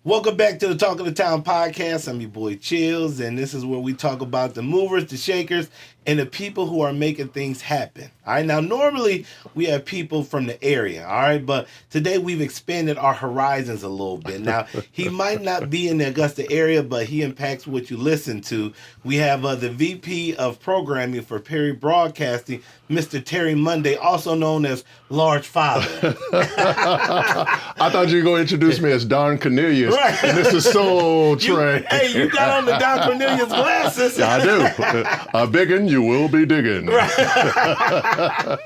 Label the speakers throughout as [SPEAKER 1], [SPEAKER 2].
[SPEAKER 1] Welcome back to the Talk of the Town podcast. I'm your boy Chillz, and this is where we talk about the movers, the shakers, and the people who are making things happen. All right, now normally we have people from the area, all right, but today we've expanded our horizons a little bit. Now, he might not be in the Augusta area, but he impacts what you listen to. We have the VP of Programming for Perry Broadcasting, Mr. Terry Monday, also known as Large Father.
[SPEAKER 2] I thought you were going to introduce me as Don Cornelius,
[SPEAKER 1] Right.
[SPEAKER 2] and this is Soul Train.
[SPEAKER 1] Hey, you got on the Don Cornelius glasses.
[SPEAKER 2] I do. Biggin', you will be digging.
[SPEAKER 1] Well,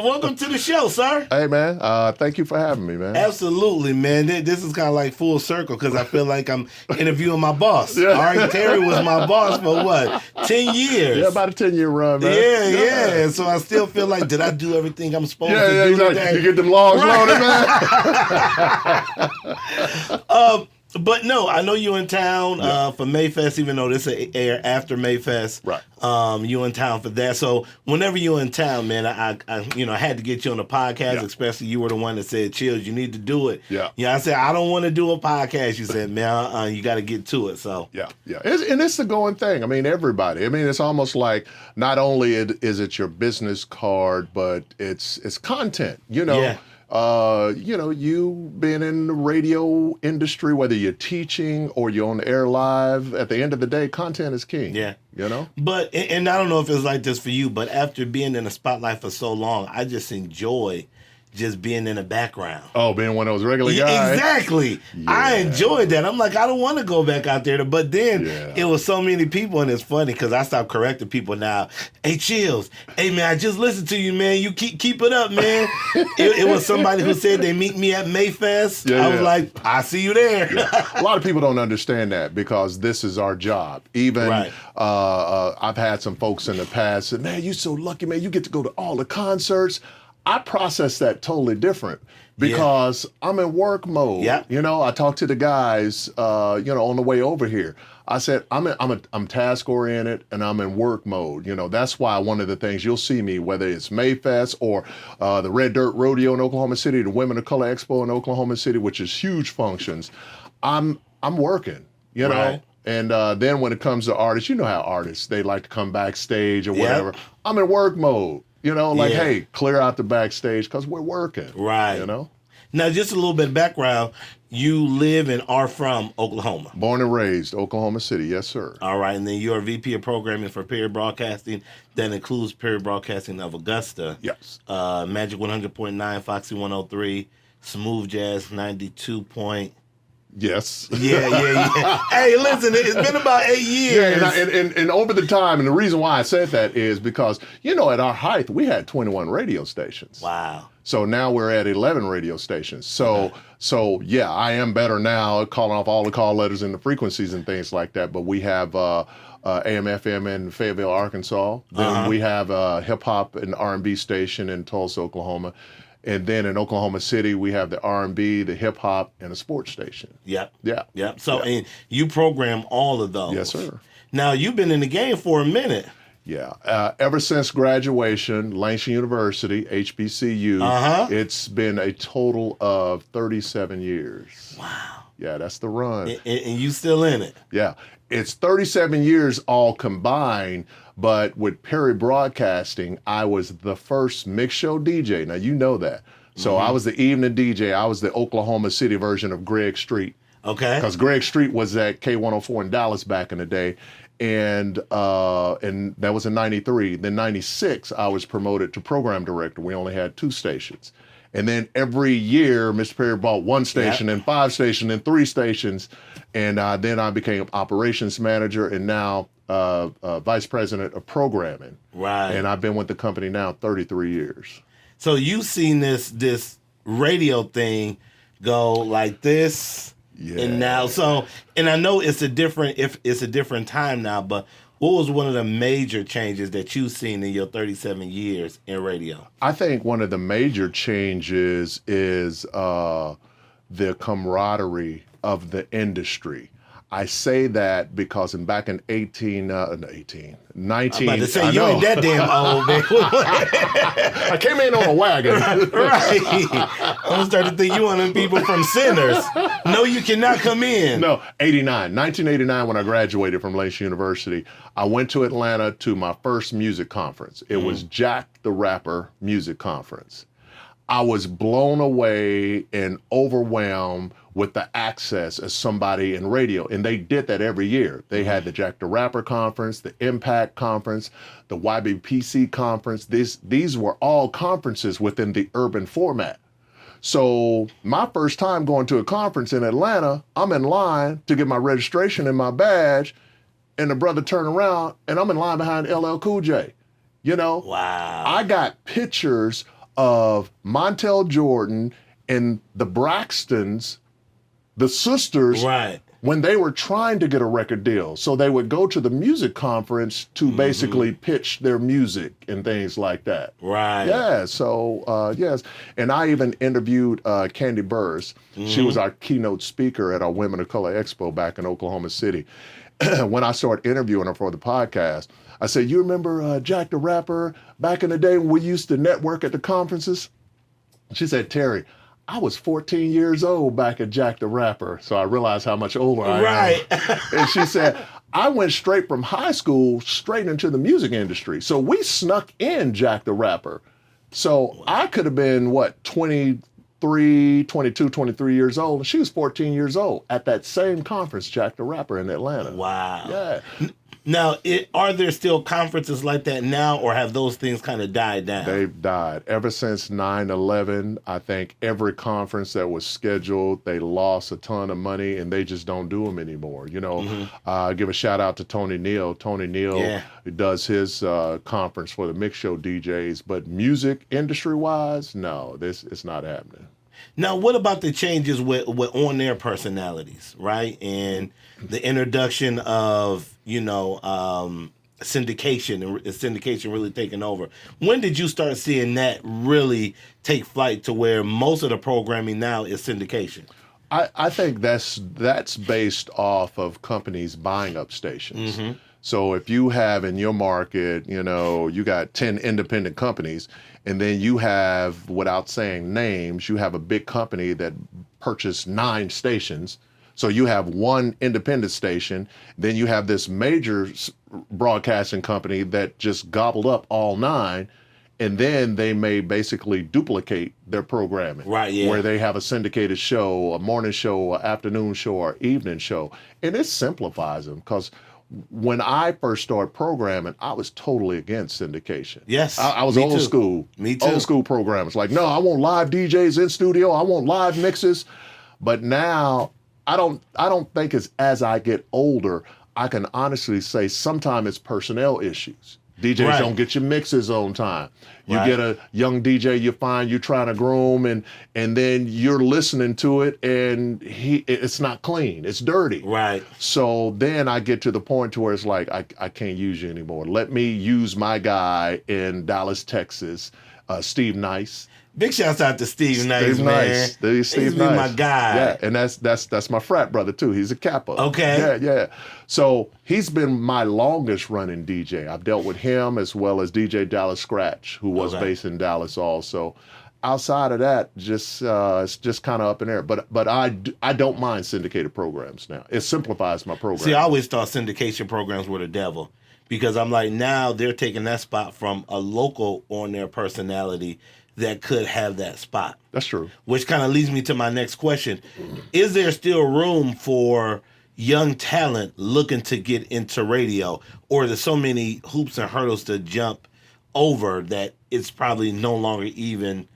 [SPEAKER 1] welcome to the show, sir.
[SPEAKER 2] Hey, man. Thank you for having me, man.
[SPEAKER 1] Absolutely, man. This is kind of like full circle because I feel like I'm interviewing my boss. Yeah. All right, Terry was my boss for what, 10 years?
[SPEAKER 2] Yeah, about a 10-year run, man.
[SPEAKER 1] Yeah. And so I still feel like, did I do everything I'm supposed to do
[SPEAKER 2] exactly.
[SPEAKER 1] today?
[SPEAKER 2] You get them logs loaded, man.
[SPEAKER 1] But no, I know you in town for Mayfest, even though this is air after Mayfest.
[SPEAKER 2] Right.
[SPEAKER 1] You in town for that. So whenever you're in town, man, I had to get you on the podcast, especially you were the one that said, Chillz, you need to do it.
[SPEAKER 2] Yeah.
[SPEAKER 1] I said, I don't want to do a podcast. You said, man, you got to get to it. So
[SPEAKER 2] Yeah. And it's the going thing. I mean, everybody. I mean, it's almost like not only is it your business card, but it's content,
[SPEAKER 1] Yeah.
[SPEAKER 2] You being in the radio industry, whether you're teaching or you're on the air live, at the end of the day, content is king.
[SPEAKER 1] Yeah.
[SPEAKER 2] You know?
[SPEAKER 1] But, and I don't know if it's like this for you, but after being in the spotlight for so long, I just enjoy just being in the background.
[SPEAKER 2] Oh, being one of those regular guys.
[SPEAKER 1] Exactly.
[SPEAKER 2] Yeah.
[SPEAKER 1] I enjoyed that. I'm like, I don't want to go back out there. But then it was so many people, and it's funny because I stopped correcting people now. Hey, Chillz. Hey, man, I just listened to you, man. You keep it up, man. it was somebody who said they meet me at Mayfest. I was like, I see you there.
[SPEAKER 2] A lot of people don't understand that because this is our job. Even I've had some folks in the past say, man, you're so lucky, man. You get to go to all the concerts. I process that totally different because I'm in work mode.
[SPEAKER 1] Yeah.
[SPEAKER 2] You know, I talk to the guys, on the way over here. I said, I'm task oriented and I'm in work mode. You know, that's why one of the things you'll see me, whether it's Mayfest or the Red Dirt Rodeo in Oklahoma City, the Women of Color Expo in Oklahoma City, which is huge functions. I'm working, you know.
[SPEAKER 1] Right.
[SPEAKER 2] And then when it comes to artists, you know how artists, they like to come backstage or whatever. I'm in work mode. You know, like, hey, clear out the backstage because we're working.
[SPEAKER 1] Right.
[SPEAKER 2] You know?
[SPEAKER 1] Now, just a little bit of background. You live and are from Oklahoma.
[SPEAKER 2] Born and raised, Oklahoma City. Yes, sir.
[SPEAKER 1] All right. And then you're a VP of Programming for Perry Broadcasting. That includes Perry Broadcasting of Augusta.
[SPEAKER 2] Yes.
[SPEAKER 1] Magic 100.9, Foxy 103, Smooth Jazz 92.
[SPEAKER 2] Yes.
[SPEAKER 1] Yeah. Hey, listen, it's been about 8 years.
[SPEAKER 2] Yeah, and over the time, and the reason why I said that is because, at our height, we had 21 radio stations.
[SPEAKER 1] Wow.
[SPEAKER 2] So now we're at 11 radio stations. So I am better now, calling off all the call letters and the frequencies and things like that. But we have AM, FM in Fayetteville, Arkansas. Then we have a hip hop and R&B station in Tulsa, Oklahoma. And then in Oklahoma City, we have the R&B, the hip hop, and a sports station.
[SPEAKER 1] Yep.
[SPEAKER 2] Yeah.
[SPEAKER 1] So and you program all of those.
[SPEAKER 2] Yes, sir.
[SPEAKER 1] Now, you've been in the game for a minute.
[SPEAKER 2] Yeah. Ever since graduation, Langston University, HBCU, it's been a total of 37 years.
[SPEAKER 1] Wow.
[SPEAKER 2] Yeah, that's the run.
[SPEAKER 1] And you still in it.
[SPEAKER 2] Yeah. It's 37 years all combined, but with Perry Broadcasting, I was the first mix show DJ. Now, you know that. So I was the evening DJ. I was the Oklahoma City version of Greg Street.
[SPEAKER 1] Okay.
[SPEAKER 2] Because Greg Street was at K104 in Dallas back in the day. And that was in 93. Then 96, I was promoted to program director. We only had 2 stations. And then every year, Mr. Perry bought 1 station and 5 stations and 3 stations. And then I became operations manager and now vice president of programming.
[SPEAKER 1] Right.
[SPEAKER 2] And I've been with the company now 33 years.
[SPEAKER 1] So you've seen this radio thing go like this and now. And I know it's a different time now, but what was one of the major changes that you've seen in your 37 years in radio?
[SPEAKER 2] I think one of the major changes is the camaraderie of the industry. I say that because back in 19,
[SPEAKER 1] I'm about to say, you ain't that damn old, man.
[SPEAKER 2] I came in on a wagon.
[SPEAKER 1] Right. I'm starting to think you one of them people from Sinners. No, you cannot come in.
[SPEAKER 2] No, 1989, when I graduated from Lacey University, I went to Atlanta to my first music conference. It was Jack the Rapper Music Conference. I was blown away and overwhelmed with the access as somebody in radio. And they did that every year. They had the Jack the Rapper Conference, the Impact Conference, the YBPC Conference. These were all conferences within the urban format. So my first time going to a conference in Atlanta, I'm in line to get my registration and my badge, and the brother turned around and I'm in line behind LL Cool J. You know?
[SPEAKER 1] Wow.
[SPEAKER 2] I got pictures of Montel Jordan and the Braxtons, the sisters,
[SPEAKER 1] right,
[SPEAKER 2] when they were trying to get a record deal. So they would go to the music conference to basically pitch their music and things like that.
[SPEAKER 1] Right.
[SPEAKER 2] Yeah, so yes. And I even interviewed Candy Burris. She was our keynote speaker at our Women of Color Expo back in Oklahoma City. When I started interviewing her for the podcast, I said, you remember Jack the Rapper back in the day when we used to network at the conferences? She said, Terry, I was 14 years old back at Jack the Rapper, so I realized how much older I am. And she said, I went straight from high school straight into the music industry. So we snuck in Jack the Rapper. So I could have been, 23 years old. And she was 14 years old at that same conference, Jack the Rapper in Atlanta.
[SPEAKER 1] Wow.
[SPEAKER 2] Yeah.
[SPEAKER 1] Now, are there still conferences like that now, or have those things kind of died down?
[SPEAKER 2] They've died. Ever since 9/11, I think every conference that was scheduled, they lost a ton of money, and they just don't do them anymore. You know, give a shout out to Tony Neal. Tony Neal does his conference for the mix show DJs, but music industry-wise, no, it's not happening.
[SPEAKER 1] Now, what about the changes with on-air personalities, right? And the introduction of, syndication and syndication really taking over. When did you start seeing that really take flight to where most of the programming now is syndication?
[SPEAKER 2] I think that's based off of companies buying up stations. So if you have in your market, you got 10 independent companies, and then you have, without saying names, you have a big company that purchased 9 stations. So you have one independent station, then you have this major broadcasting company that just gobbled up all 9, and then they may basically duplicate their programming.
[SPEAKER 1] Right, yeah.
[SPEAKER 2] Where they have a syndicated show, a morning show, an afternoon show, or evening show. And it simplifies them, because when I first started programming, I was totally against syndication.
[SPEAKER 1] Yes,
[SPEAKER 2] I was old school.
[SPEAKER 1] Me too.
[SPEAKER 2] Old school programmers. Like, no, I want live DJs in studio. I want live mixes. But now, I don't think as I get older, I can honestly say sometimes it's personnel issues. DJs don't get your mixes on time. You get a young DJ you find you're trying to groom, and then you're listening to it, and it's not clean. It's dirty.
[SPEAKER 1] Right.
[SPEAKER 2] So then I get to the point to where it's like, I can't use you anymore. Let me use my guy in Dallas, Texas, Steve Nice.
[SPEAKER 1] Big shouts out to Steve Nice, man.
[SPEAKER 2] Steve Nice,
[SPEAKER 1] my guy.
[SPEAKER 2] Yeah, and that's my frat brother too. He's a Kappa.
[SPEAKER 1] Okay.
[SPEAKER 2] Yeah. So he's been my longest running DJ. I've dealt with him as well as DJ Dallas Scratch, who was based in Dallas also. Outside of that, it's just kind of up in there. But I don't mind syndicated programs now. It simplifies my program.
[SPEAKER 1] See, I always thought syndication programs were the devil, because I'm like, now they're taking that spot from a local on-air personality that could have that spot.
[SPEAKER 2] That's true.
[SPEAKER 1] Which kind of leads me to my next question. Is there still room for young talent looking to get into radio, or there's so many hoops and hurdles to jump over that it's probably no longer even?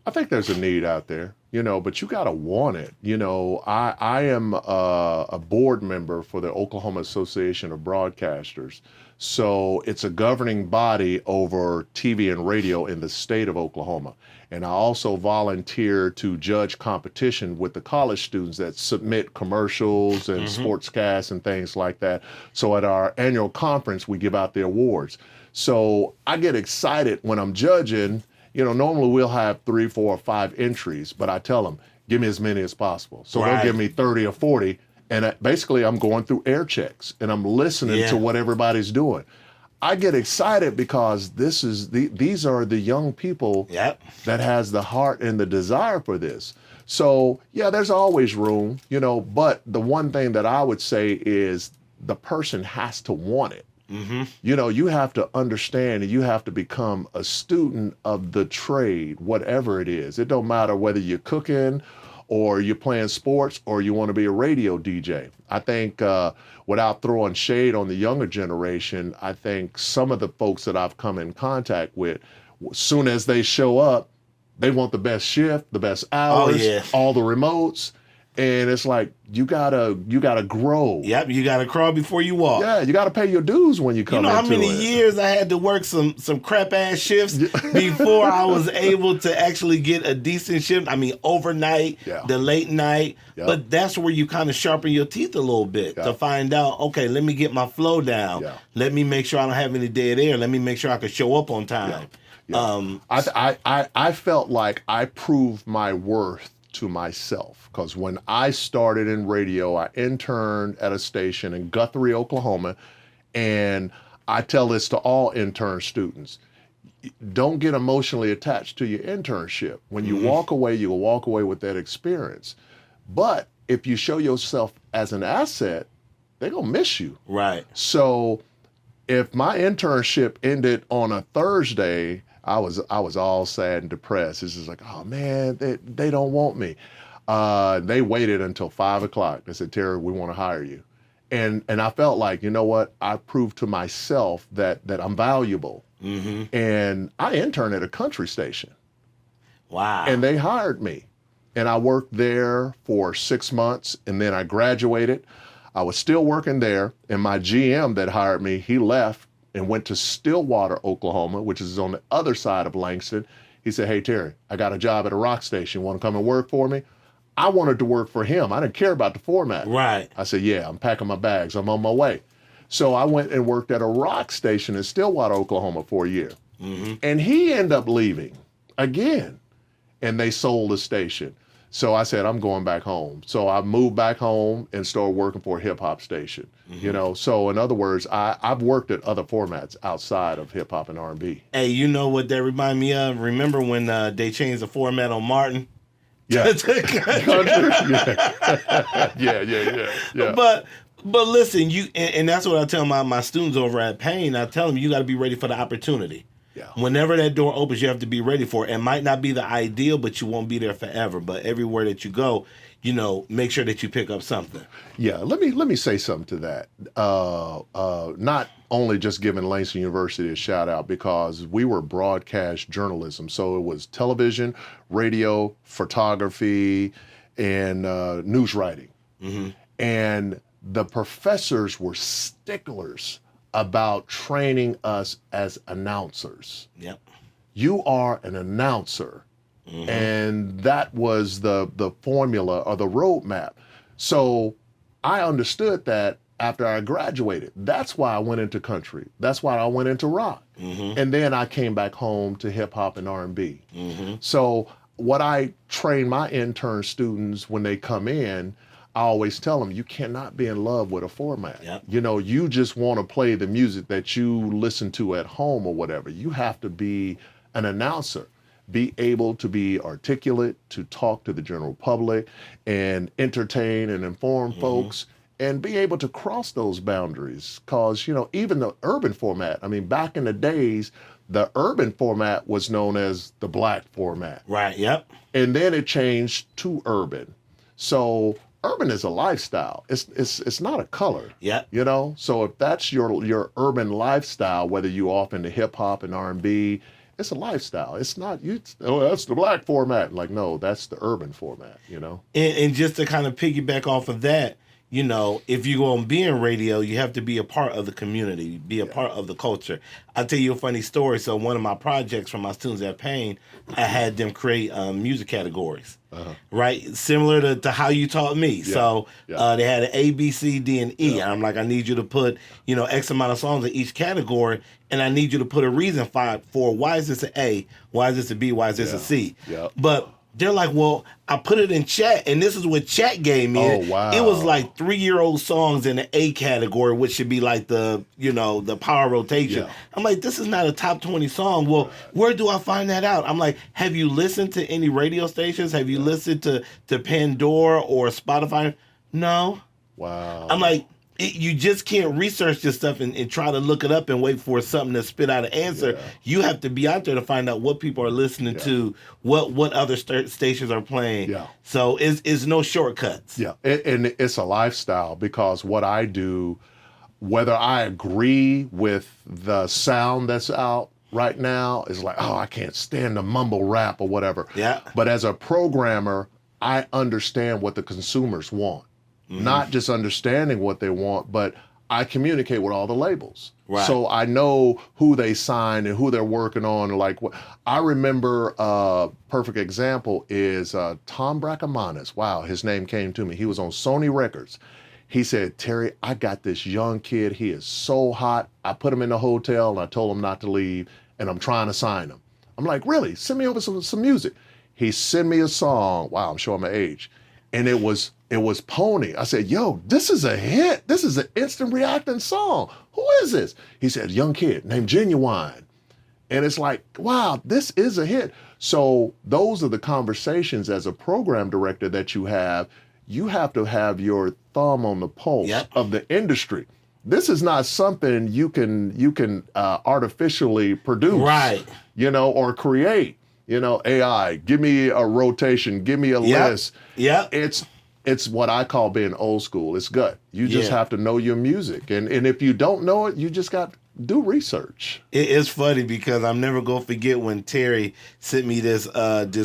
[SPEAKER 2] I think there's a need out there, but you got to want it. I am a board member for the Oklahoma Association of Broadcasters. So it's a governing body over TV and radio in the state of Oklahoma. And I also volunteer to judge competition with the college students that submit commercials and sportscasts and things like that. So at our annual conference, we give out the awards. So I get excited when I'm judging. Normally we'll have 3, 4, or 5 entries, but I tell them, give me as many as possible. So they'll give me 30 or 40, And basically, I'm going through air checks and I'm listening to what everybody's doing. I get excited because these are the young people that has the heart and the desire for this. So yeah, there's always room, but the one thing that I would say is the person has to want it. Mm-hmm. You have to understand and you have to become a student of the trade, whatever it is. It don't matter whether you're cooking or you're playing sports or you want to be a radio DJ. I think without throwing shade on the younger generation, I think some of the folks that I've come in contact with, as soon as they show up, they want the best shift, the best hours, all the remotes. And it's like, you gotta grow.
[SPEAKER 1] Yep, you gotta crawl before you walk.
[SPEAKER 2] Yeah, you gotta pay your dues when you come into it.
[SPEAKER 1] You know how many years I had to work some crap ass shifts before I was able to actually get a decent shift? I mean, overnight, the late night. Yep. But that's where you kind of sharpen your teeth a little bit to find out, okay, let me get my flow down. Yeah. Let me make sure I don't have any dead air. Let me make sure I can show up on time. Yeah.
[SPEAKER 2] I felt like I proved my worth to myself, because when I started in radio, I interned at a station in Guthrie, Oklahoma, and I tell this to all intern students: don't get emotionally attached to your internship. When you walk away, you will walk away with that experience. But if you show yourself as an asset, they're gonna miss you.
[SPEAKER 1] Right.
[SPEAKER 2] So if my internship ended on a Thursday, I was all sad and depressed. It's just like, oh man, they don't want me. They waited until 5 o'clock. They said, Terry, we want to hire you. And I felt like, you know what? I proved to myself that I'm valuable. Mm-hmm. And I interned at a country station.
[SPEAKER 1] Wow.
[SPEAKER 2] And they hired me. And I worked there for 6 months, and then I graduated. I was still working there, and my GM that hired me, he left and went to Stillwater, Oklahoma, which is on the other side of Langston. He said, hey, Terry, I got a job at a rock station. Want to come and work for me? I wanted to work for him. I didn't care about the format.
[SPEAKER 1] Right.
[SPEAKER 2] I said, yeah, I'm packing my bags. I'm on my way. So I went and worked at a rock station in Stillwater, Oklahoma for a year. Mm-hmm. And he ended up leaving again. And they sold the station. So I said, I'm going back home. So I moved back home and started working for a hip hop station. Mm-hmm. So in other words, I've worked at other formats outside of hip hop and R&B.
[SPEAKER 1] Hey, you know what that remind me of? Remember when they changed the format on Martin?
[SPEAKER 2] Yeah. Yeah.
[SPEAKER 1] But listen, and that's what I tell my students over at Payne. I tell them, you got to be ready for the opportunity. Yeah. Whenever that door opens, you have to be ready for it. It might not be the ideal, but you won't be there forever. But everywhere that you go, make sure that you pick up something.
[SPEAKER 2] Yeah, let me say something to that. Not only just giving Langston University a shout out, because we were broadcast journalism. So it was television, radio, photography, and news writing. Mm-hmm. And the professors were sticklers about training us as announcers.
[SPEAKER 1] Yep.
[SPEAKER 2] You are an announcer. Mm-hmm. And that was the formula or the roadmap. So I understood that after I graduated. That's why I went into country. That's why I went into rock. Mm-hmm. And then I came back home to hip hop and R&B. Mm-hmm. So what I train my intern students when they come in, I always tell them, you cannot be in love with a format. Yep. You just want to play the music that you listen to at home or whatever. You have to be an announcer, be able to be articulate, to talk to the general public and entertain and inform folks, and be able to cross those boundaries. Because, even the urban format, back in the days, the urban format was known as the black format.
[SPEAKER 1] Right, yep.
[SPEAKER 2] And then it changed to urban. So urban is a lifestyle. It's not a color.
[SPEAKER 1] Yeah.
[SPEAKER 2] So if that's your urban lifestyle, whether you off into hip hop and R&B, it's a lifestyle. It's not that's the black format. Like, no, that's the urban format.
[SPEAKER 1] And just to kind of piggyback off of that, if you're going to be in radio, you have to be a part of the community, be a part of the culture. I'll tell you a funny story. So one of my projects from my students at Payne, I had them create music categories, right? Similar to how you taught me. Yeah. So they had an A, B, C, D, and E. Yeah. And I'm like, I need you to put, X amount of songs in each category, and I need you to put a reason for why is this an A, why is this a B, why is this a C? Yeah. But They're like, well, I put it in chat, and this is what chat gave me.
[SPEAKER 2] Oh, wow.
[SPEAKER 1] It was like 3-year-old songs in the A category, which should be like the, the power rotation.
[SPEAKER 2] Yeah.
[SPEAKER 1] I'm like, this is not a top 20 song. Well, where do I find that out? I'm like, have you listened to any radio stations? Have you listened to Pandora or Spotify? No.
[SPEAKER 2] Wow.
[SPEAKER 1] I'm like, you just can't research this stuff and try to look it up and wait for something to spit out an answer.
[SPEAKER 2] Yeah.
[SPEAKER 1] You have to be out there to find out what people are listening to, what other stations are playing.
[SPEAKER 2] Yeah.
[SPEAKER 1] So it's no shortcuts.
[SPEAKER 2] Yeah, and it's a lifestyle, because what I do, whether I agree with the sound that's out right now, is like, oh, I can't stand the mumble rap or whatever.
[SPEAKER 1] Yeah.
[SPEAKER 2] But as a programmer, I understand what the consumers want. Not just understanding what they want, but I communicate with all the labels.
[SPEAKER 1] Right.
[SPEAKER 2] So I know who they signed and who they're working on. Like, I remember perfect example is Tom Bracamanis. Wow, his name came to me. He was on Sony Records. He said, Terry, I got this young kid. He is so hot. I put him in the hotel and I told him not to leave, and I'm trying to sign him. I'm like, really? Send me over some music. He sent me a song. Wow, I'm showing my age. And it was Pony. I said, yo, this is a hit. This is an instant reacting song. Who is this? He said, young kid named Genuine. And it's like, wow, this is a hit. So those are the conversations as a program director that you have. You have to have your thumb on the pulse of the industry. This is not something you can artificially produce,
[SPEAKER 1] Right.
[SPEAKER 2] Or create. AI, give me a rotation, give me a list.
[SPEAKER 1] Yeah.
[SPEAKER 2] It's what I call being old school. It's gut. You just have to know your music. And if you don't know it, you just got to do research.
[SPEAKER 1] It's funny because I'm never going to forget when Terry sent me this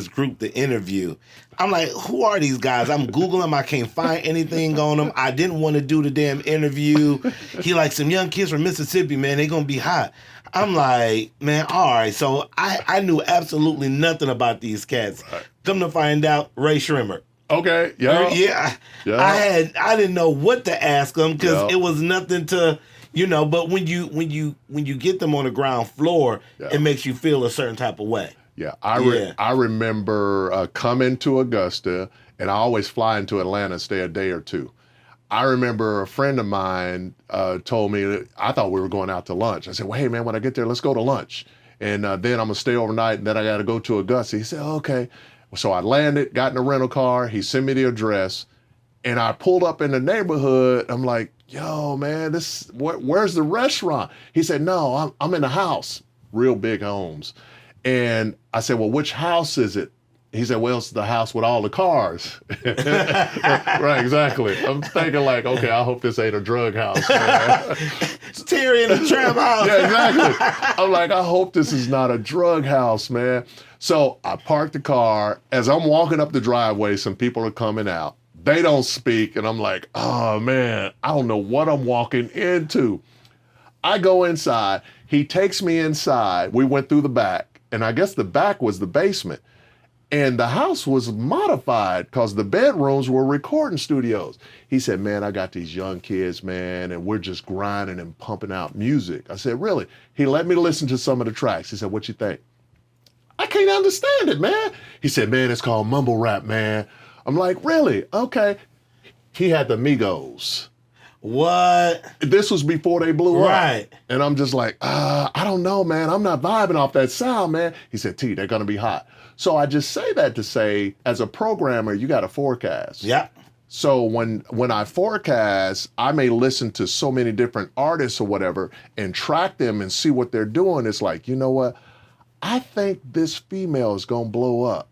[SPEAKER 1] group to interview. I'm like, who are these guys? I'm Googling them. I can't find anything on them. I didn't want to do the damn interview. He like, some young kids from Mississippi, man, they going to be hot. I'm like, man, all right. So I knew absolutely nothing about these cats. Right. Come to find out, Ray Shrimmer.
[SPEAKER 2] Okay, yeah.
[SPEAKER 1] I didn't know what to ask them because it was nothing to, but when you get them on the ground floor, it makes you feel a certain type of way.
[SPEAKER 2] Yeah, I remember coming to Augusta, and I always fly into Atlanta, stay a day or two. I remember a friend of mine told me, I thought we were going out to lunch. I said, well, hey, man, when I get there, let's go to lunch. And then I'm going to stay overnight, and then I got to go to Augusta. He said, okay. So I landed, got in a rental car. He sent me the address, and I pulled up in the neighborhood. I'm like, yo, man, where's the restaurant? He said, no, I'm in the house. Real big homes. And I said, well, which house is it? He said, well, it's the house with all the cars. Right, exactly. I'm thinking like, okay, I hope this ain't a drug house.
[SPEAKER 1] Terry in a trap house.
[SPEAKER 2] Yeah, exactly. I'm like, I hope this is not a drug house, man. So I parked the car. As I'm walking up the driveway, some people are coming out. They don't speak. And I'm like, oh, man, I don't know what I'm walking into. I go inside. He takes me inside. We went through the back. And I guess the back was the basement. And the house was modified because the bedrooms were recording studios. He said, man, I got these young kids, man, and we're just grinding and pumping out music. I said, really? He let me listen to some of the tracks. He said, what you think? I can't understand it, man. He said, man, it's called mumble rap, man. I'm like, really? Okay. He had the Migos.
[SPEAKER 1] What?
[SPEAKER 2] This was before they blew up.
[SPEAKER 1] Right.
[SPEAKER 2] And I'm just like, I don't know, man. I'm not vibing off that sound, man. He said, T, they're going to be hot. So I just say that to say, as a programmer, you got to forecast.
[SPEAKER 1] Yeah.
[SPEAKER 2] So when I forecast, I may listen to so many different artists or whatever and track them and see what they're doing. It's like, you know what? I think this female is going to blow up.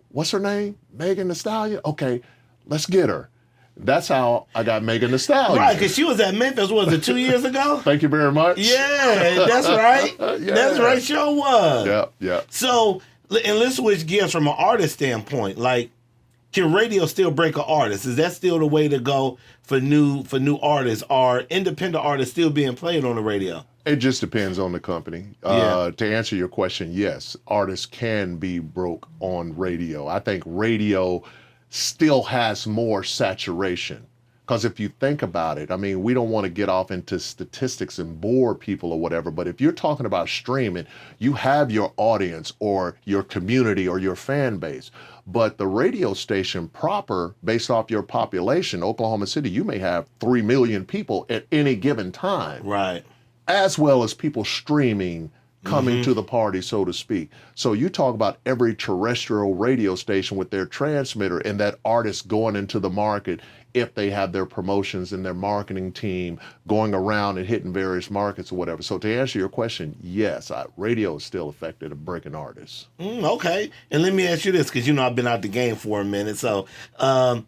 [SPEAKER 2] What's her name? Megan Thee Stallion? Okay, let's get her. That's how I got Megan Thee Stallion.
[SPEAKER 1] Right, because she was at Memphis, what was it, 2 years ago?
[SPEAKER 2] Thank you very much.
[SPEAKER 1] Yeah, that's right. Yeah. That's right, sure was.
[SPEAKER 2] Yeah.
[SPEAKER 1] So, and let's switch gears from an artist standpoint. Like, can radio still break an artist? Is that still the way to go for new artists? Are independent artists still being played on the radio?
[SPEAKER 2] It just depends on the company. To answer your question, yes, artists can be broke on radio. I think radio still has more saturation. Because if you think about it, I mean, we don't want to get off into statistics and bore people or whatever, but if you're talking about streaming, you have your audience or your community or your fan base. But the radio station proper, based off your population, Oklahoma City, you may have 3 million people at any given time.
[SPEAKER 1] Right.
[SPEAKER 2] As well as people streaming, coming to the party, so to speak. So you talk about every terrestrial radio station with their transmitter and that artist going into the market if they have their promotions and their marketing team going around and hitting various markets or whatever. So to answer your question, yes, radio is still effective at breaking artists.
[SPEAKER 1] Okay. And let me ask you this, because I've been out the game for a minute. So are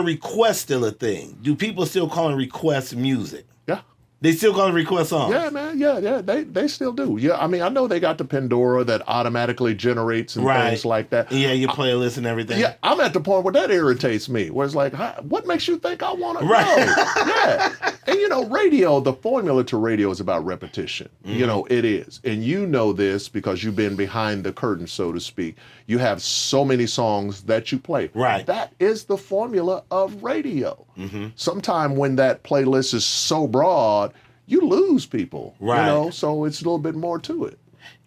[SPEAKER 1] requests still a thing? Do people still call and request music?
[SPEAKER 2] Yeah.
[SPEAKER 1] They still call and request songs?
[SPEAKER 2] Yeah, man. Yeah. They still do. Yeah, I mean, I know they got the Pandora that automatically generates and things like that.
[SPEAKER 1] Yeah, your playlist and everything.
[SPEAKER 2] Yeah, I'm at the point where that irritates me, where it's like, what makes you think I want to know? Yeah. And, radio, the formula to radio is about repetition. It is. And you know this because you've been behind the curtain, so to speak. You have so many songs that you play.
[SPEAKER 1] Right.
[SPEAKER 2] That is the formula of radio. Sometime when that playlist is so broad, you lose people.
[SPEAKER 1] Right.
[SPEAKER 2] So it's a little bit more to it.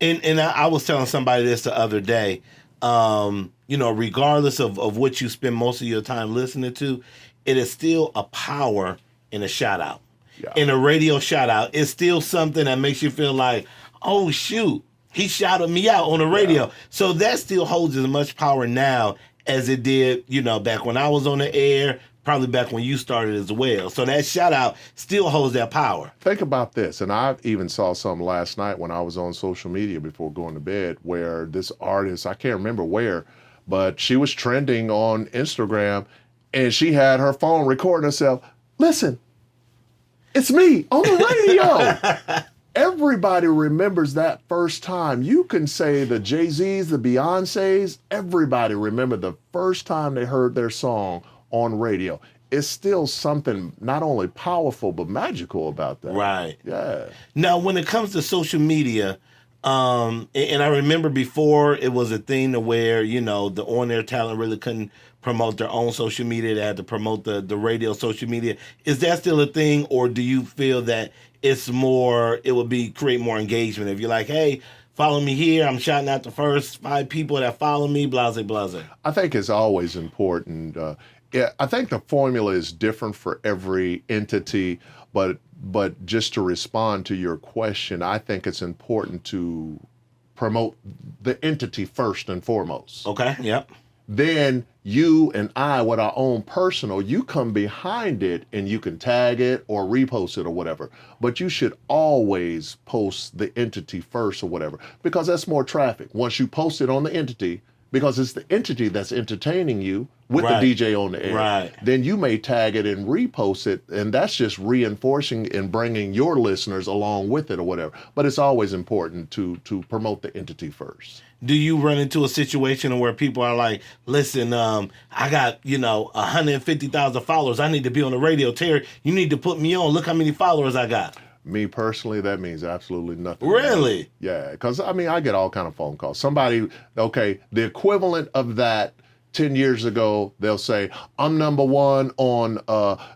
[SPEAKER 1] And I was telling somebody this the other day. Regardless of what you spend most of your time listening to, it is still a power in a shout out.
[SPEAKER 2] Yeah.
[SPEAKER 1] In a radio shout out, it's still something that makes you feel like, oh shoot, he shouted me out on the radio. Yeah. So that still holds as much power now as it did, back when I was on the air, probably back when you started as well. So that shout out still holds that power.
[SPEAKER 2] Think about this, and I even saw something last night when I was on social media before going to bed, where this artist, I can't remember where, but she was trending on Instagram, and she had her phone recording herself. Listen, it's me on the radio. Everybody remembers that first time. You can say the Jay-Z's, the Beyoncé's, everybody remember the first time they heard their song on radio. It's still something not only powerful but magical about that.
[SPEAKER 1] Right.
[SPEAKER 2] Yeah.
[SPEAKER 1] Now, when it comes to social media, and I remember before it was a thing to where, the on-air talent really couldn't promote their own social media. They had to promote the radio social media. Is that still a thing, or do you feel that it would create more engagement if you're like, hey, follow me here, I'm shouting out the first 5 people that follow me, blase, blase?
[SPEAKER 2] I think it's always important. I think the formula is different for every entity, but just to respond to your question, I think it's important to promote the entity first and foremost.
[SPEAKER 1] Okay, yep.
[SPEAKER 2] Then you and I, with our own personal, you come behind it and you can tag it or repost it or whatever. But you should always post the entity first or whatever, because that's more traffic. Once you post it on the entity, because it's the entity that's entertaining you with the DJ on the air.
[SPEAKER 1] Right.
[SPEAKER 2] Then you may tag it and repost it, and that's just reinforcing and bringing your listeners along with it or whatever. But it's always important to promote the entity first.
[SPEAKER 1] Do you run into a situation where people are like, listen, I got, 150,000 followers. I need to be on the radio. Terry, you need to put me on. Look how many followers I got.
[SPEAKER 2] Me personally, that means absolutely nothing.
[SPEAKER 1] Really?
[SPEAKER 2] Yeah, because, I get all kind of phone calls. Somebody, the equivalent of that 10 years ago, they'll say, I'm number one on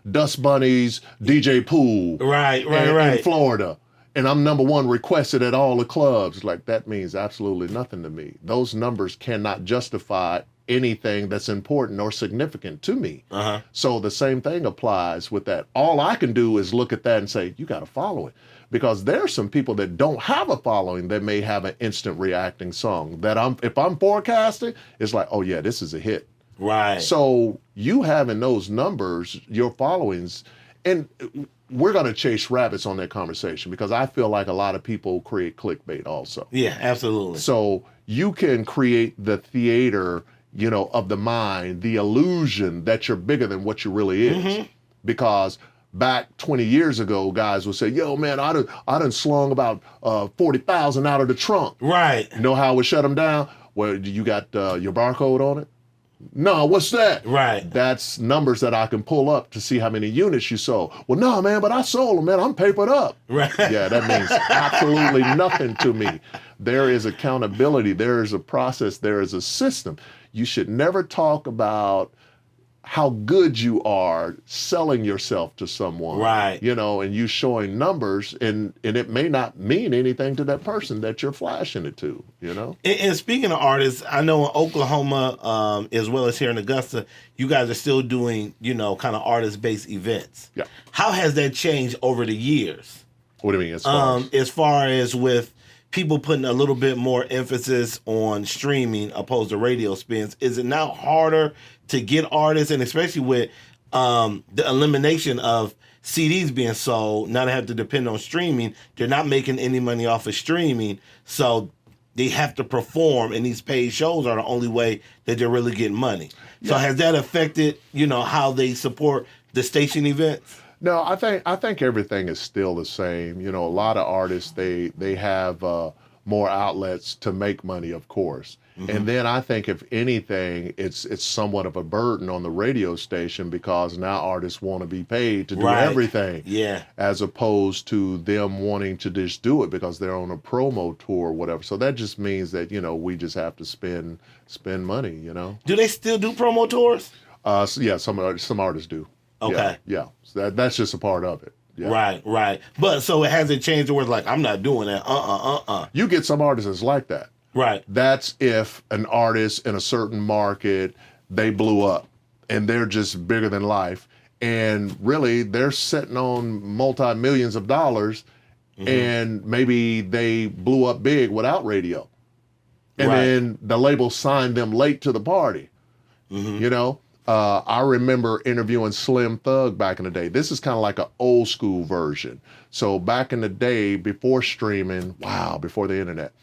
[SPEAKER 2] Dust Bunny's DJ Pool.
[SPEAKER 1] Right.
[SPEAKER 2] In Florida. And I'm number one requested at all the clubs. Like, that means absolutely nothing to me. Those numbers cannot justify anything that's important or significant to me.
[SPEAKER 1] Uh-huh.
[SPEAKER 2] So the same thing applies with that. All I can do is look at that and say, you got to follow it. Because there are some people that don't have a following that may have an instant reacting song that if I'm forecasting, it's like, oh yeah, this is a hit.
[SPEAKER 1] Right.
[SPEAKER 2] So you having those numbers, your followings, and we're going to chase rabbits on that conversation because I feel like a lot of people create clickbait also.
[SPEAKER 1] Yeah, absolutely.
[SPEAKER 2] So you can create the theater, of the mind, the illusion that you're bigger than what you really is.
[SPEAKER 1] Mm-hmm.
[SPEAKER 2] Because back 20 years ago, guys would say, yo, man, I done slung about 40,000 out of the trunk.
[SPEAKER 1] Right.
[SPEAKER 2] You know how we shut them down? Well, you got your barcode on it? No, what's that?
[SPEAKER 1] Right.
[SPEAKER 2] That's numbers that I can pull up to see how many units you sold. Well, no, man, but I sold them, man. I'm papered up.
[SPEAKER 1] Right.
[SPEAKER 2] Yeah, that means absolutely nothing to me. There is accountability. There is a process. There is a system. You should never talk about how good you are selling yourself to someone,
[SPEAKER 1] Right.
[SPEAKER 2] And you showing numbers, and it may not mean anything to that person that you're flashing it to.
[SPEAKER 1] And speaking of artists, I know in Oklahoma, as well as here in Augusta, you guys are still doing, kind of artist-based events.
[SPEAKER 2] Yeah.
[SPEAKER 1] How has that changed over the years?
[SPEAKER 2] What do you mean?
[SPEAKER 1] As far as with people putting a little bit more emphasis on streaming opposed to radio spins, is it now harder to get artists, and especially with the elimination of CDs being sold, now they have to depend on streaming. They're not making any money off of streaming, so they have to perform, and these paid shows are the only way that they're really getting money. So has that affected, how they support the station events?
[SPEAKER 2] No, I think everything is still the same. A lot of artists, they have more outlets to make money, of course. Mm-hmm. And then I think, if anything, it's somewhat of a burden on the radio station, because now artists want to be paid to do everything.
[SPEAKER 1] Yeah.
[SPEAKER 2] As opposed to them wanting to just do it because they're on a promo tour or whatever. So that just means that, we just have to spend money,
[SPEAKER 1] Do they still do promo tours?
[SPEAKER 2] Yeah, some artists do.
[SPEAKER 1] Okay.
[SPEAKER 2] Yeah. So that's just a part of it. Yeah.
[SPEAKER 1] Right. But so it hasn't changed to where it's like, I'm not doing that.
[SPEAKER 2] You get some artists that's like that.
[SPEAKER 1] Right.
[SPEAKER 2] That's if an artist in a certain market, they blew up and they're just bigger than life. And really, they're sitting on multi-millions of dollars, and maybe they blew up big without radio. And then the label signed them late to the party. I remember interviewing Slim Thug back in the day. This is kind of like an old school version. So back in the day, before streaming, before the internet.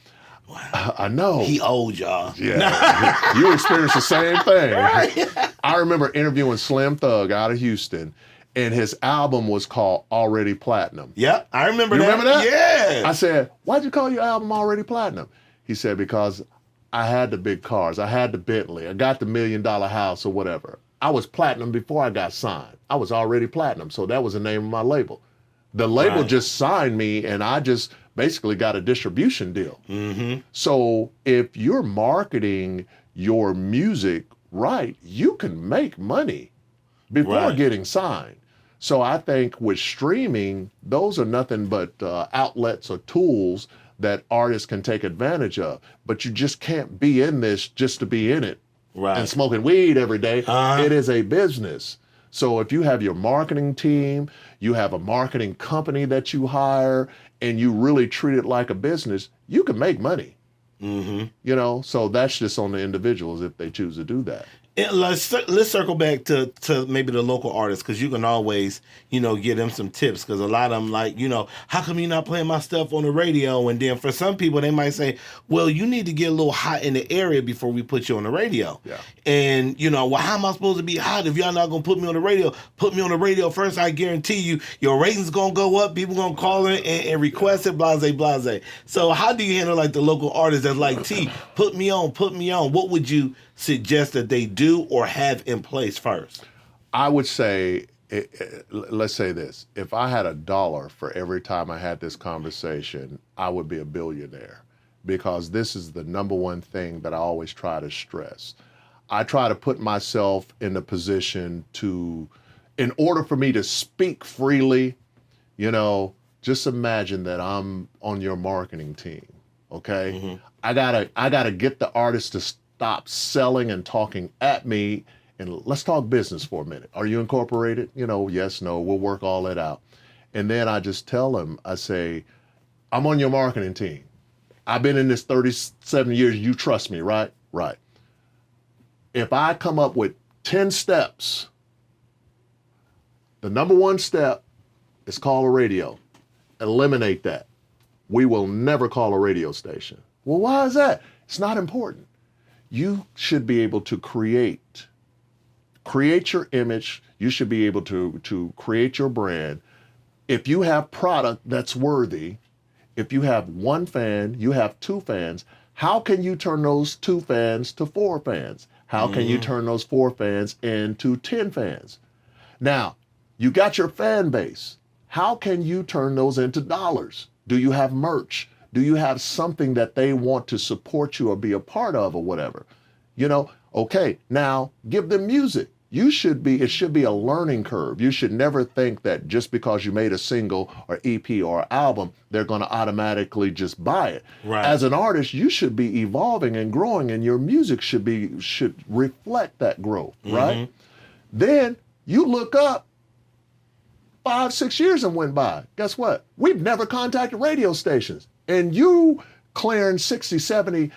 [SPEAKER 2] Wow. I know.
[SPEAKER 1] He old, y'all.
[SPEAKER 2] Yeah. You experienced the same thing.
[SPEAKER 1] Right.
[SPEAKER 2] I remember interviewing Slim Thug out of Houston, and his album was called Already Platinum.
[SPEAKER 1] Yep, I remember
[SPEAKER 2] that. You remember that?
[SPEAKER 1] Yeah.
[SPEAKER 2] I said, why'd you call your album Already Platinum? He said, because I had the big cars. I had the Bentley. I got the $1 million house or whatever. I was platinum before I got signed. I was already platinum. So that was the name of my label. The label just signed me, and I just basically got a distribution deal.
[SPEAKER 1] Mm-hmm.
[SPEAKER 2] So if you're marketing your music right, you can make money before getting signed. So I think with streaming, those are nothing but outlets or tools that artists can take advantage of. But you just can't be in this just to be in it and smoking weed every day. It is a business. So if you have your marketing team, you have a marketing company that you hire, and you really treat it like a business, you can make money.
[SPEAKER 1] Mm-hmm.
[SPEAKER 2] So that's just on the individuals if they choose to do that.
[SPEAKER 1] And let's circle back to maybe the local artists, because you can always, give them some tips, because a lot of them like, how come you're not playing my stuff on the radio? And then for some people, they might say, well, you need to get a little hot in the area before we put you on the radio.
[SPEAKER 2] Yeah.
[SPEAKER 1] And, well, how am I supposed to be hot if y'all not going to put me on the radio? Put me on the radio first. I guarantee you, your ratings going to go up. People going to call in and request it, blase, blase. So how do you handle like the local artists that's like, T, put me on? What would you suggest that they do or have in place first?
[SPEAKER 2] I would say, let's say this. If I had $1 for every time I had this conversation, I would be a billionaire, because this is the number one thing that I always try to stress. I try to put myself in a position in order for me to speak freely, just imagine that I'm on your marketing team, okay? Mm-hmm. I gotta get the artist to stop selling and talking at me, and let's talk business for a minute. Are you incorporated? Yes, no, we'll work all that out. And then I just tell them, I say, I'm on your marketing team. I've been in this 37 years. You trust me, right? Right. If I come up with 10 steps, the number one step is call a radio. Eliminate that. We will never call a radio station. Well, why is that? It's not important. You should be able to create your image. You should be able to create your brand. If you have product that's worthy, if you have one fan, you have two fans, how can you turn those 2 fans to 4 fans? How can you turn those 4 fans into 10 fans? Now, you got your fan base. How can you turn those into dollars? Do you have merch? Do you have something that they want to support you or be a part of or whatever? Okay, now give them music. it should be a learning curve. You should never think that just because you made a single or EP or album, they're going to automatically just buy it.
[SPEAKER 1] Right.
[SPEAKER 2] As an artist, you should be evolving and growing, and your music should reflect that growth, right? Then you look up, 5-6 years and went by. Guess what? We've never contacted radio stations, and you clearing 60, 70,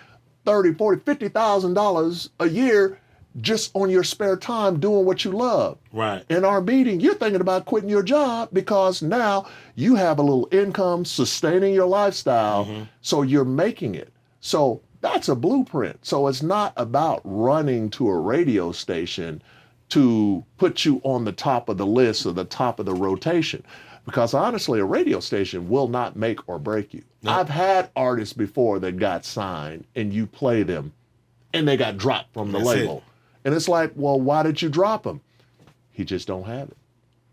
[SPEAKER 2] 30, 40, $50,000 a year just on your spare time doing what you love.
[SPEAKER 1] Right.
[SPEAKER 2] In our meeting, you're thinking about quitting your job because now you have a little income sustaining your lifestyle, so you're making it. So that's a blueprint. So it's not about running to a radio station to put you on the top of the list or the top of the rotation. Because honestly, a radio station will not make or break you. No. I've had artists before that got signed and you play them and they got dropped from the label. And it's like, well, why did you drop him? He just don't have it.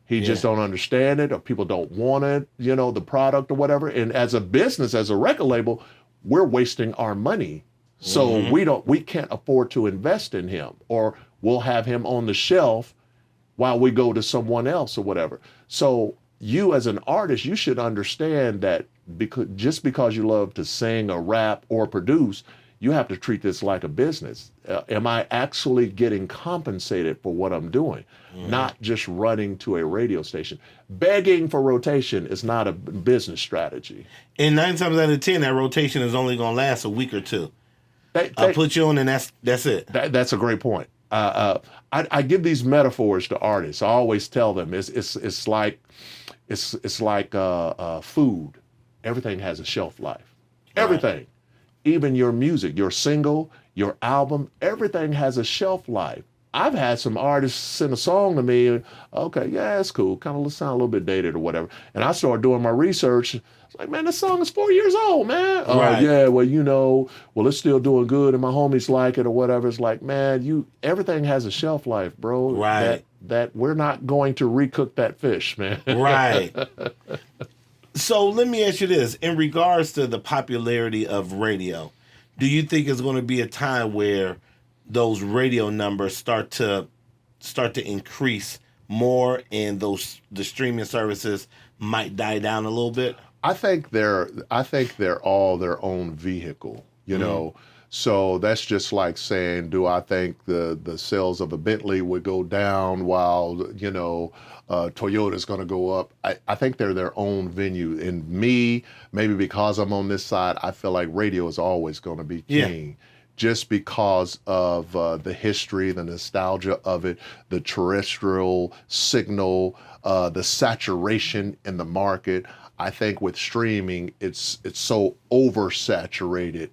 [SPEAKER 2] He just don't understand it, or people don't want it, the product or whatever. And as a business, as a record label, we're wasting our money. So we can't afford to invest in him, or we'll have him on the shelf while we go to someone else or whatever. So you as an artist, you should understand that just because you love to sing or rap or produce, you have to treat this like a business. Am I actually getting compensated for what I'm doing? Not just running to a radio station. Begging for rotation is not a business strategy.
[SPEAKER 1] And 9 times out of 10, that rotation is only going to last a week or two. I'll put you on, and that's it. That's
[SPEAKER 2] a great point. I give these metaphors to artists. I always tell them it's like food. Everything has a shelf life. Everything. Right. Even your music, your single, your album, everything has a shelf life. I've had some artists send a song to me, and okay, yeah, it's cool, kind of sound a little bit dated or whatever. And I started doing my research. It's like, man, this song is 4 years old, man.
[SPEAKER 1] Right.
[SPEAKER 2] Yeah, well, it's still doing good, and my homies like it or whatever. It's like, man, everything has a shelf life, bro.
[SPEAKER 1] Right.
[SPEAKER 2] That we're not going to recook that fish, man.
[SPEAKER 1] Right. So let me ask you this. In regards to the popularity of radio, do you think it's going to be a time where those radio numbers start to increase more and the streaming services might die down a little bit?
[SPEAKER 2] I think they're all their own vehicle, So that's just like saying, do I think the sales of a Bentley would go down while, Toyota's going to go up? I think they're their own venue. And me, maybe because I'm on this side, I feel like radio is always going to be king. Yeah. Just because of the history, the nostalgia of it, the terrestrial signal, the saturation in the market. I think with streaming, it's so oversaturated,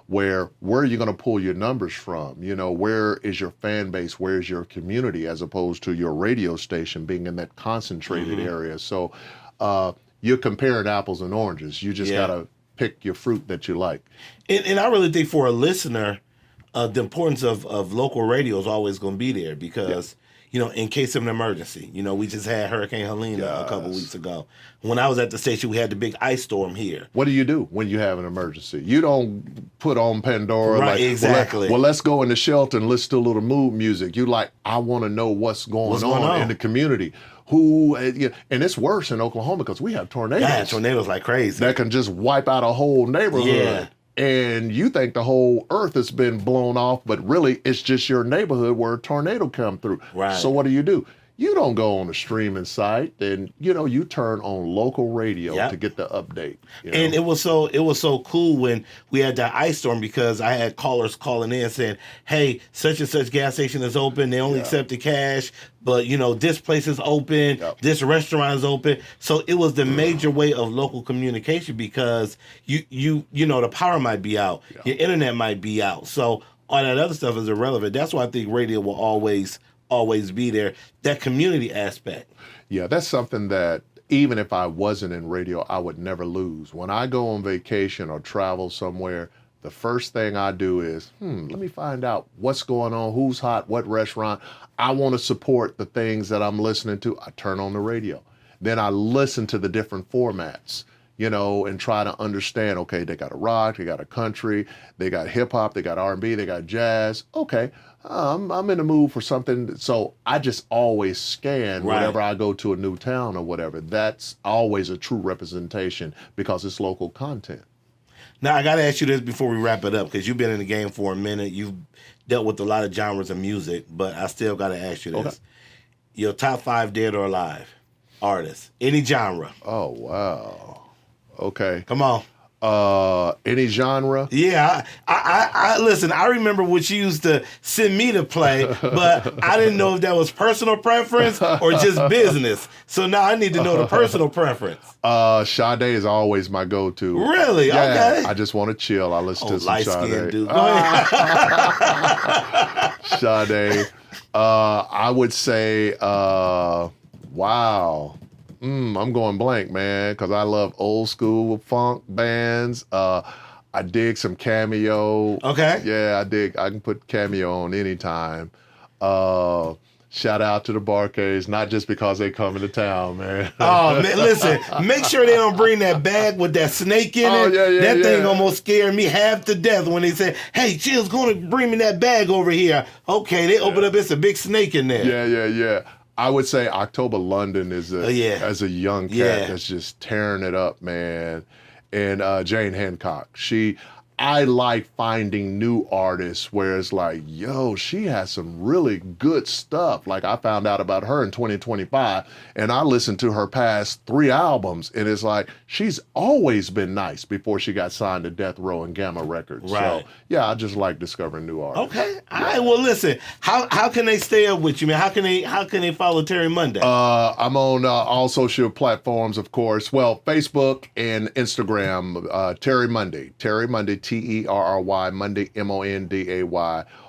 [SPEAKER 2] where are you going to pull your numbers from? Where is your fan base? Where is your community, as opposed to your radio station being in that concentrated area? So you're comparing apples and oranges. You just got to pick your fruit that you like.
[SPEAKER 1] And I really think for a listener, the importance of local radio is always going to be there because, in case of an emergency, we just had Hurricane Helene a couple weeks ago. When I was at the station, we had the big ice storm here.
[SPEAKER 2] What do you do when you have an emergency? You don't put on Pandora.
[SPEAKER 1] Right, exactly.
[SPEAKER 2] Well, let's go in the shelter and listen to a little mood music. I want to know what's going on in the community. And it's worse in Oklahoma because we have tornadoes.
[SPEAKER 1] Yeah, tornadoes like crazy.
[SPEAKER 2] That can just wipe out a whole neighborhood. Yeah. And you think the whole earth has been blown off, but really it's just your neighborhood where a tornado come through.
[SPEAKER 1] Right.
[SPEAKER 2] So what do? You don't go on a streaming site, and you turn on local radio to get the update.
[SPEAKER 1] And it was so cool when we had that ice storm because I had callers calling in saying, "Hey, such and such gas station is open. They only accept the cash, but this place is open. This restaurant is open." So it was the major way of local communication because the power might be out, your internet might be out. So all that other stuff is irrelevant. That's why I think radio will always be there, that community aspect.
[SPEAKER 2] Yeah, that's something that even if I wasn't in radio, I would never lose. When I go on vacation or travel somewhere, the first thing I do is, let me find out what's going on, who's hot, what restaurant. I want to support the things that I'm listening to. I turn on the radio. Then I listen to the different formats. and try to understand, okay, they got a rock, they got a country, they got hip hop, they got R&B, they got jazz. Okay, I'm in the mood for something. So I just always scan whenever I go to a new town or whatever. That's always a true representation because it's local content.
[SPEAKER 1] Now, I got to ask you this before we wrap it up, because you've been in the game for a minute. You've dealt with a lot of genres of music, but I still got to ask you this. Okay. Your top 5 dead or alive artists, any genre.
[SPEAKER 2] Oh, wow. Okay.
[SPEAKER 1] Come on.
[SPEAKER 2] Any genre?
[SPEAKER 1] Yeah, I listen. I remember what you used to send me to play, but I didn't know if that was personal preference or just business. So now I need to know the personal preference.
[SPEAKER 2] Sade is always my go-to.
[SPEAKER 1] Really?
[SPEAKER 2] Yeah,
[SPEAKER 1] okay.
[SPEAKER 2] I just want to chill. I listen to some
[SPEAKER 1] light-skinned
[SPEAKER 2] Sade.
[SPEAKER 1] Dude. Go ahead.
[SPEAKER 2] Sade. I would say, wow. I'm going blank, man, because I love old school funk bands. I dig some Cameo.
[SPEAKER 1] Okay.
[SPEAKER 2] Yeah, I can put Cameo on anytime. Shout out to the Barcades, not just because they come into town, man.
[SPEAKER 1] Oh, man, listen, make sure they don't bring that bag with that snake in it. That thing almost scared me half to death when they said, hey, Chillz going to bring me that bag over here. Okay, they open up, it's a big snake in there.
[SPEAKER 2] Yeah. I would say October London is as a young cat that's just tearing it up, man. And Jane Hancock, I like finding new artists where it's like, yo, she has some really good stuff. Like I found out about her in 2025 and I listened to her past 3 albums and it's like, she's always been nice before she got signed to Death Row and Gamma Records.
[SPEAKER 1] Right.
[SPEAKER 2] So yeah, I just like discovering new artists.
[SPEAKER 1] Okay. All right. Well, listen, how can they stay up with you, man? How can they follow Terry Monday?
[SPEAKER 2] I'm on all social platforms, of course. Well, Facebook and Instagram, Terry Monday, Terry, Monday, Monday,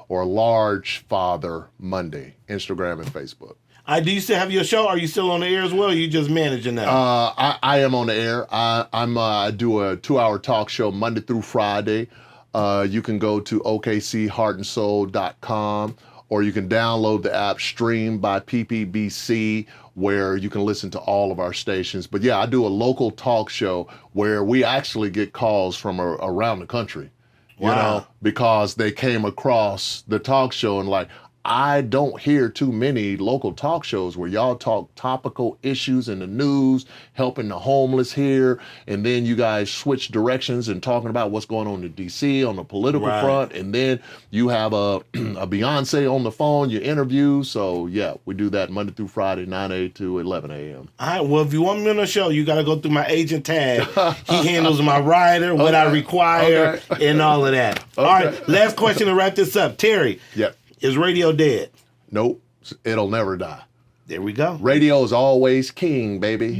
[SPEAKER 2] or Large Father Monday, Instagram and Facebook.
[SPEAKER 1] Do you still have your show? Are you still on the air as well? Or are you just managing that?
[SPEAKER 2] I am on the air. I do a 2-hour talk show Monday through Friday. You can go to okcheartandsoul.com or you can download the app Stream by PPBC where you can listen to all of our stations. But yeah, I do a local talk show where we actually get calls from around the country.
[SPEAKER 1] Wow.
[SPEAKER 2] Because they came across the talk show and like, I don't hear too many local talk shows where y'all talk topical issues in the news, helping the homeless here, and then you guys switch directions and talking about what's going on in D.C. on the political front, and then you have a Beyonce on the phone, you interview. So yeah, we do that Monday through Friday, 9 a.m. to 11 a.m.
[SPEAKER 1] All right, well, if you want me on the show, you got to go through my agent Tad. He handles my rider, what I require, and all of that. All right, last question to wrap this up. Terry.
[SPEAKER 2] Yep.
[SPEAKER 1] Is radio dead?
[SPEAKER 2] Nope. It'll never die.
[SPEAKER 1] There we go.
[SPEAKER 2] Radio is always king, baby.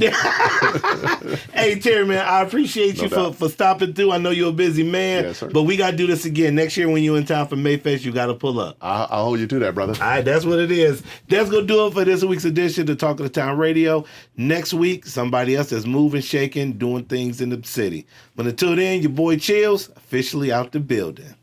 [SPEAKER 1] Hey, Terry, man, I appreciate you for stopping through. I know you're a busy man,
[SPEAKER 2] yes, sir.
[SPEAKER 1] But we got to do this again. Next year when you're in town for Mayfest, you got to pull up.
[SPEAKER 2] I'll hold you to that, brother.
[SPEAKER 1] All right, that's what it is. That's going to do it for this week's edition of Talk of the Town Radio. Next week, somebody else that's moving, shaking, doing things in the city. But until then, your boy Chillz, officially out the building.